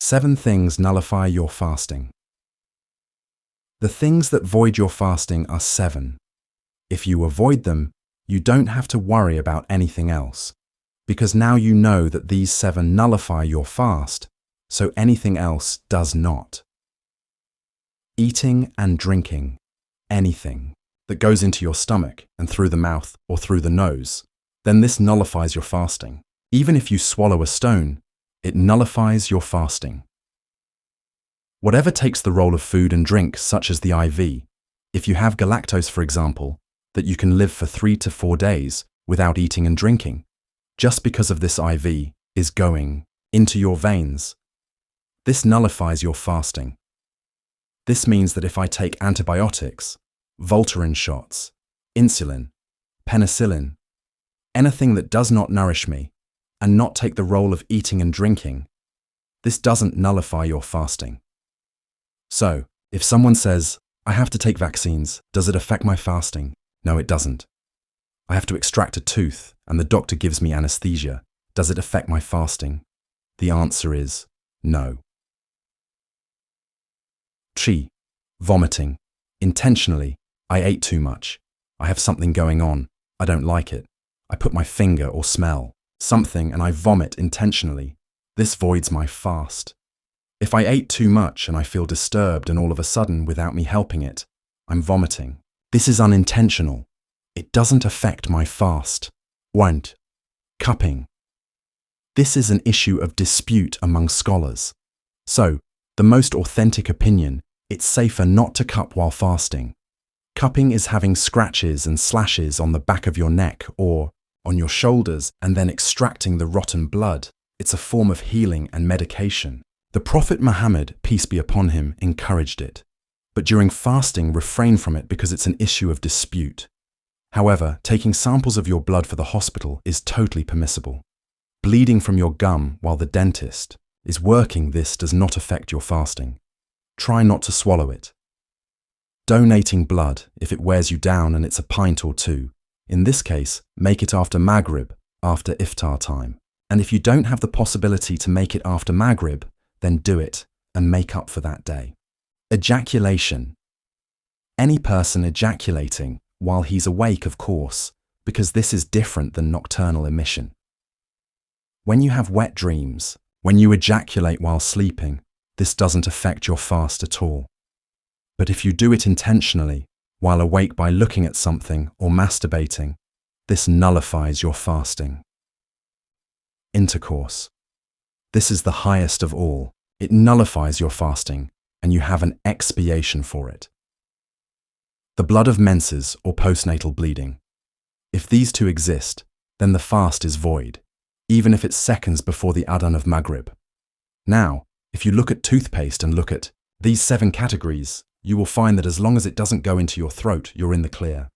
7 things nullify your fasting. The things that void your fasting are 7. If you avoid them, you don't have to worry about anything else, because now you know that these 7 nullify your fast, so anything else does not. Eating and drinking, anything that goes into your stomach and through the mouth or through the nose, then this nullifies your fasting. Even if you swallow a stone, it nullifies your fasting. Whatever takes the role of food and drink, such as the IV, if you have galactose, for example, that you can live for 3 to 4 days without eating and drinking, just because of this IV is going into your veins, this nullifies your fasting. This means that if I take antibiotics, Voltaren shots, insulin, penicillin, anything that does not nourish me, and not take the role of eating and drinking, this doesn't nullify your fasting. So, if someone says, I have to take vaccines, does it affect my fasting? No, it doesn't. I have to extract a tooth and the doctor gives me anesthesia. Does it affect my fasting? The answer is no. Chi, vomiting. Intentionally, I ate too much. I have something going on. I don't like it. I put my finger or smell something and I vomit intentionally. This voids my fast. If I ate too much and I feel disturbed and all of a sudden, without me helping it, I'm vomiting, this is unintentional. It doesn't affect my fast. Won't. Cupping. This is an issue of dispute among scholars. So, the most authentic opinion, it's safer not to cup while fasting. Cupping is having scratches and slashes on the back of your neck or on your shoulders and then extracting the rotten blood. It's a form of healing and medication. The Prophet Muhammad, peace be upon him, encouraged it. But during fasting, refrain from it because it's an issue of dispute. However, taking samples of your blood for the hospital is totally permissible. Bleeding from your gum while the dentist is working, this does not affect your fasting. Try not to swallow it. Donating blood, if it wears you down and it's a pint or 2, in this case, make it after Maghrib, after iftar time. And if you don't have the possibility to make it after Maghrib, then do it and make up for that day. Ejaculation. Any person ejaculating while he's awake, of course, because this is different than nocturnal emission. When you have wet dreams, when you ejaculate while sleeping, this doesn't affect your fast at all. But if you do it intentionally, while awake by looking at something or masturbating, this nullifies your fasting. Intercourse. This is the highest of all. It nullifies your fasting, and you have an expiation for it. The blood of menses or postnatal bleeding. If these 2 exist, then the fast is void, even if it's seconds before the adhan of Maghrib. Now, if you look at toothpaste and look at these 7 categories, you will find that as long as it doesn't go into your throat, you're in the clear.